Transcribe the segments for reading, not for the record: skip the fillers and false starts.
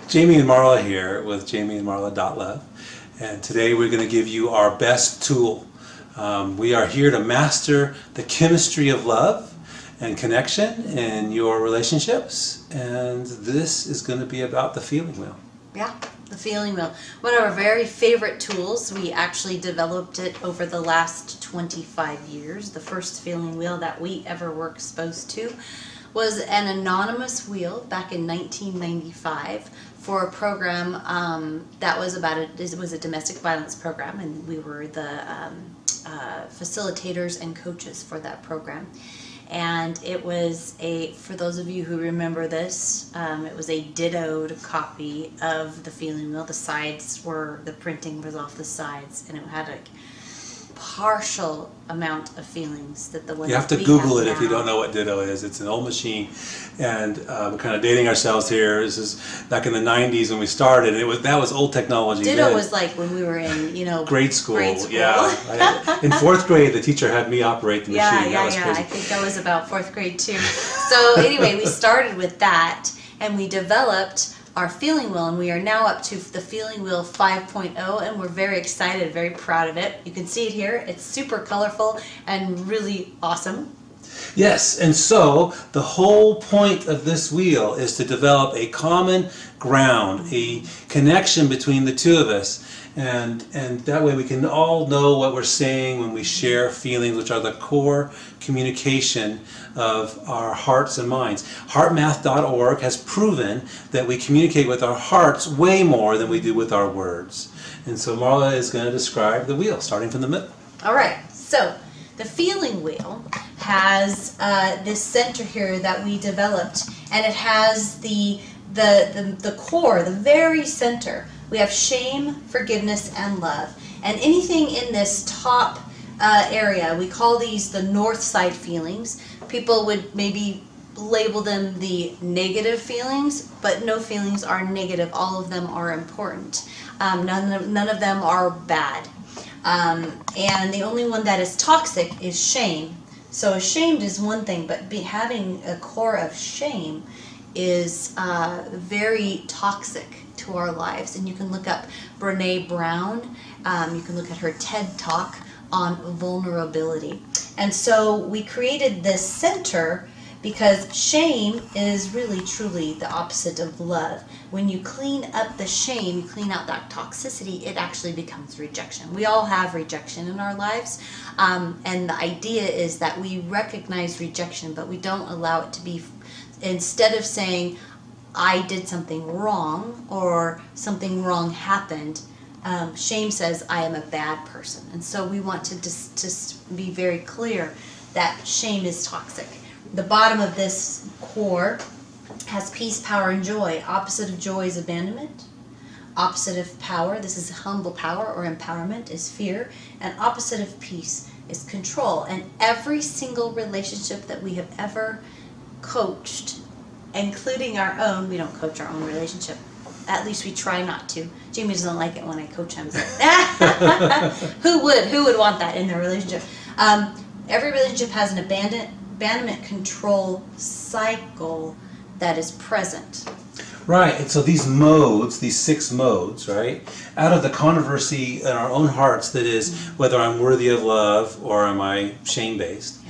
Jami and Marla here with JamiAndMarla.LOVE, and today we're going to give you our best tool. We are here to master the chemistry of love and connection in your relationships, and this is going to be about the feeling wheel. Yeah, the feeling wheel. One of our very favorite tools. We actually developed it over the last 25 years. The first feeling wheel that we ever were exposed to was an anonymous wheel back in 1995 for a program that was about it was a domestic violence program, and we were the facilitators and coaches for that program. And it was for those of you who remember this, it was a dittoed copy of the feeling wheel. The printing was off the sides, and it had a partial amount of feelings that the one you have to Google it if you don't know what ditto is. It's an old machine, and we're kind of dating ourselves here. This is back in the 90s when we started. That was old technology. Ditto was like when we were in grade school. Yeah, in fourth grade, the teacher had me operate the machine. Yeah. I think I was about fourth grade too. So anyway, we started with that, and we developed our feeling wheel, and we are now up to the feeling wheel 5.0, and we're very excited, very proud of it. You can see it here. It's super colorful and really awesome. Yes, and so the whole point of this wheel is to develop a common ground, a connection between the two of us, and that way we can all know what we're saying when we share feelings, which are the core communication of our hearts and minds. HeartMath.org has proven that we communicate with our hearts way more than we do with our words. And so Marla is going to describe the wheel, starting from the middle. All right, so the feeling wheel has this center here that we developed, and it has the core, the very center. We have shame, forgiveness, and love. And anything in this top area, we call these the north side feelings. People would maybe label them the negative feelings, but no feelings are negative. All of them are important. None of them are bad. And the only one that is toxic is shame. So ashamed is one thing, but having a core of shame is very toxic to our lives. And you can look up Brene Brown. You can look at her TED Talk on vulnerability. And so we created this center because shame is really truly the opposite of love. When you clean up the shame, you clean out that toxicity, it actually becomes rejection. We all have rejection in our lives, and the idea is that we recognize rejection, but we don't allow it to be, instead of saying I did something wrong or something wrong happened, shame says I am a bad person. And so we want to just be very clear that shame is toxic. The bottom of this core has peace, power, and joy. Opposite of joy is abandonment. Opposite of power, this is humble power or empowerment, is fear. And opposite of peace is control. And every single relationship that we have ever coached, including our own, we don't coach our own relationship. At least we try not to. Jamie doesn't like it when I coach him. So. Who would want that in their relationship? Every relationship has an abandonment control cycle that is present. Right, and so these modes, these 6 modes, right, out of the controversy in our own hearts, that is, whether I'm worthy of love or am I shame-based,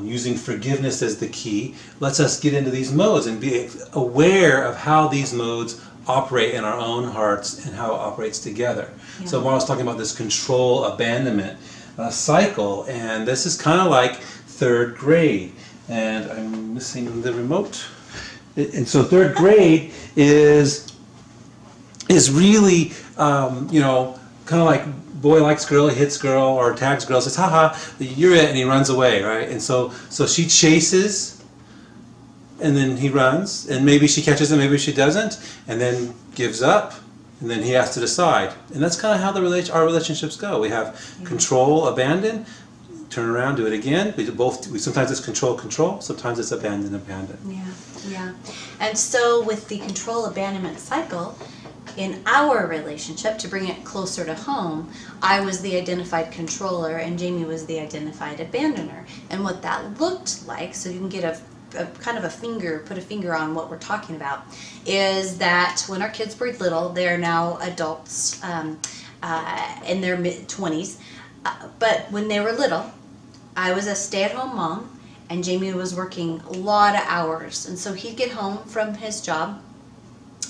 using forgiveness as the key, lets us get into these modes and be aware of how these modes operate in our own hearts and how it operates together. Yeah. So Marla's talking about this control abandonment cycle, and this is kind of like 3rd grade, and I'm missing the remote. And so 3rd grade is really kind of like boy likes girl, hits girl, or tags girl, says haha, you're it, and he runs away, right? And so she chases, and then he runs, and maybe she catches him, maybe she doesn't, and then gives up, and then he has to decide. And that's kind of how our relationships go. We have control, abandon, turn around, do it again. Sometimes it's control, sometimes it's abandon. Yeah. And so with the control abandonment cycle, in our relationship, to bring it closer to home, I was the identified controller and Jamie was the identified abandoner. And what that looked like, so you can get kind of put a finger on what we're talking about, is that when our kids were little, they're now adults in their mid-20s, but when they were little, I was a stay-at-home mom, and Jami was working a lot of hours, and so he'd get home from his job,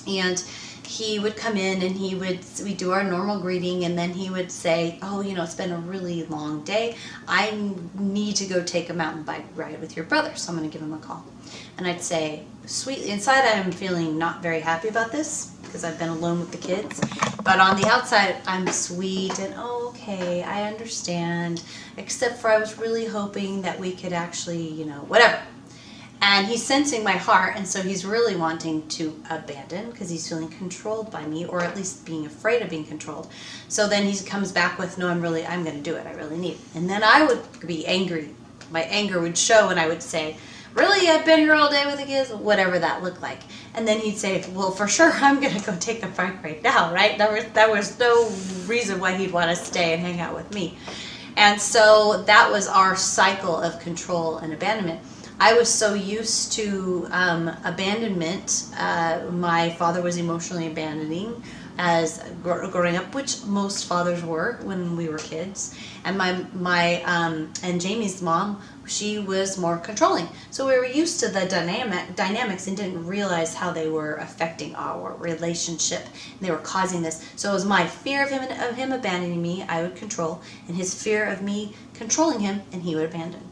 and he would come in and we'd do our normal greeting, and then he would say, oh, it's been a really long day. I need to go take a mountain bike ride with your brother, so I'm going to give him a call. And I'd say, sweet, inside I'm feeling not very happy about this because I've been alone with the kids. But on the outside, I'm sweet and, oh, okay, I understand. Except for I was really hoping that we could actually, whatever. And he's sensing my heart, and so he's really wanting to abandon because he's feeling controlled by me, or at least being afraid of being controlled. So then he comes back with, no, I'm going to do it. I really need it. And then I would be angry. My anger would show, and I would say, really, I've been here all day with the kids, whatever that looked like. And then he'd say, well, for sure, I'm going to go take a bike right now, right? There was no reason why he'd want to stay and hang out with me. And so that was our cycle of control and abandonment. I was so used to abandonment. My father was emotionally abandoning as growing up, which most fathers were when we were kids. And and Jami's mom, she was more controlling. So we were used to the dynamics and didn't realize how they were affecting our relationship. And they were causing this. So it was my fear of him abandoning me, I would control, and his fear of me controlling him, and he would abandon.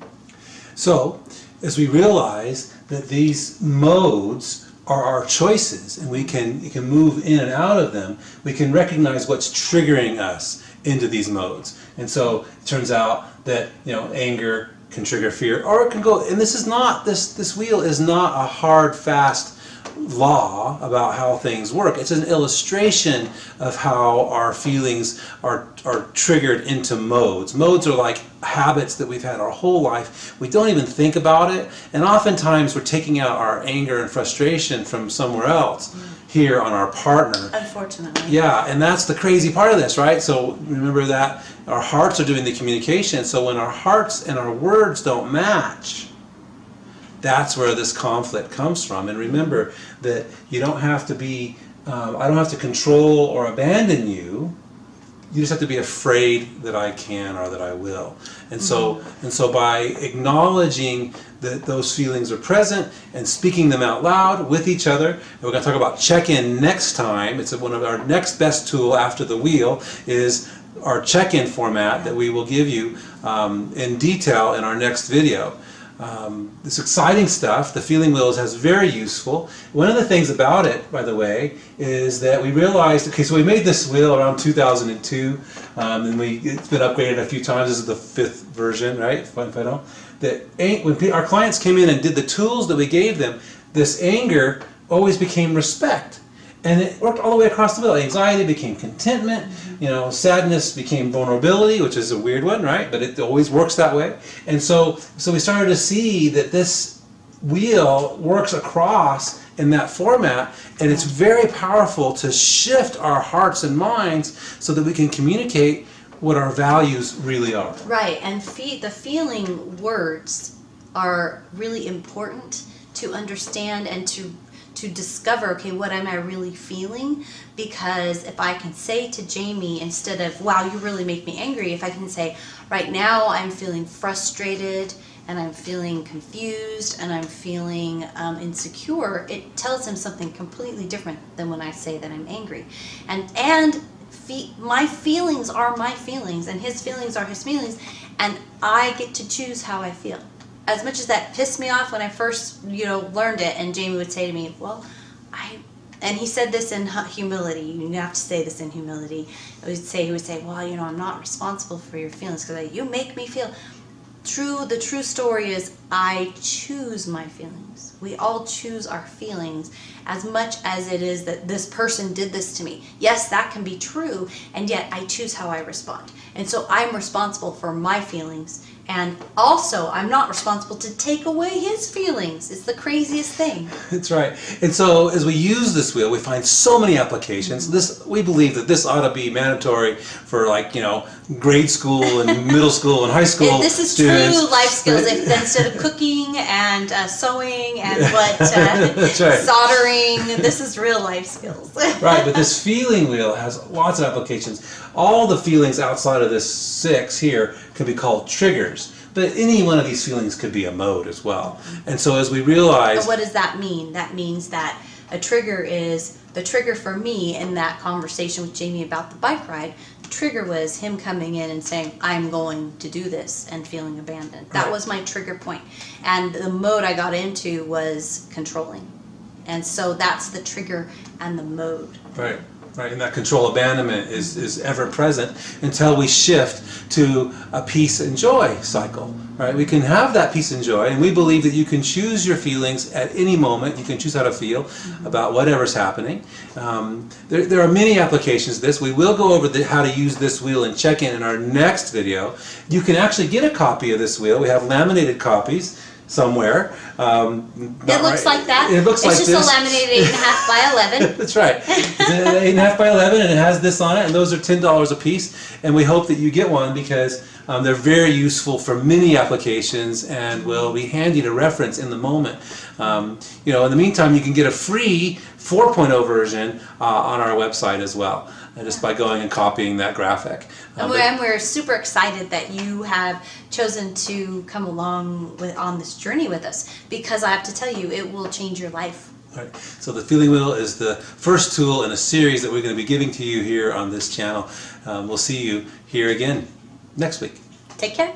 So, as we realize that these modes are our choices, and we can move in and out of them, we can recognize what's triggering us into these modes. And so it turns out that anger can trigger fear, or it can go. And this wheel is not a hard, fast law about how things work. It's an illustration of how our feelings are triggered into modes. Modes are like habits that we've had our whole life. We don't even think about it, and oftentimes we're taking out our anger and frustration from somewhere else, here on our partner. Unfortunately. Yeah, and that's the crazy part of this, right? So remember that our hearts are doing the communication, so when our hearts and our words don't match, that's where this conflict comes from. And remember that you don't have to be, I don't have to control or abandon you. You just have to be afraid that I can or that I will. And so by acknowledging that those feelings are present and speaking them out loud with each other, and we're going to talk about check-in next time. It's one of our next best tool after the wheel is our check-in format that we will give you in detail in our next video. This exciting stuff, the feeling wheels, is very useful. One of the things about it, by the way, is that we realized, okay, so we made this wheel around 2002, and it's been upgraded a few times. This is the 5th version, right? When our clients came in and did the tools that we gave them, this anger always became respect. And it worked all the way across the wheel. Anxiety became contentment, sadness became vulnerability, which is a weird one, right? But it always works that way. And so we started to see that this wheel works across in that format, and it's very powerful to shift our hearts and minds so that we can communicate what our values really are. Right, and the feeling words are really important to understand and to discover, okay, what am I really feeling? Because if I can say to Jami, instead of, wow, you really make me angry, if I can say, right now I'm feeling frustrated and I'm feeling confused and I'm feeling insecure, it tells him something completely different than when I say that I'm angry. And my feelings are my feelings, and his feelings are his feelings, and I get to choose how I feel. As much as that pissed me off when I first, learned it, and Jami would say to me, well, and he said this in humility. You have to say this in humility. He would say, well, I'm not responsible for your feelings because you make me feel. The true story is I choose my feelings. We all choose our feelings as much as it is that this person did this to me. Yes, that can be true, and yet I choose how I respond. And so I'm responsible for my feelings. And also, I'm not responsible to take away his feelings. It's the craziest thing. That's right. And so, as we use this wheel, we find so many applications. We believe that this ought to be mandatory for, grade school and middle school and high school This is students. true life skills. Instead of cooking and sewing and what That's right. soldering. This is real life skills. Right, but this feeling wheel has lots of applications. All the feelings outside of this 6 here can be called triggers. But any one of these feelings could be a mode as well. And so as we realize... But what does that mean? That means that a trigger is, the trigger for me in that conversation with Jami about the bike ride, the trigger was him coming in and saying, I'm going to do this, and feeling abandoned. That was my trigger point. And the mode I got into was controlling. And so that's the trigger and the mode. Right. Right, and that control abandonment is ever present until we shift to a peace and joy cycle. Right, we can have that peace and joy, and we believe that you can choose your feelings at any moment. You can choose how to feel about whatever's happening. There are many applications of this. We will go over how to use this wheel and check-in our next video. You can actually get a copy of this wheel. We have laminated copies somewhere. It looks like that. It looks like this. this. It's just a laminated 8.5 by 11. That's right. It's 8.5 by 11, and it has this on it, and those are $10 a piece. And we hope that you get one because they're very useful for many applications and will be handy to reference in the moment. In the meantime, you can get a free 4.0 version on our website as well, just by going and copying that graphic. And we're super excited that you have chosen to come along on this journey with us, because I have to tell you, it will change your life. Right. So the feeling wheel is the first tool in a series that we're going to be giving to you here on this channel. We'll see you here again next week. Take care.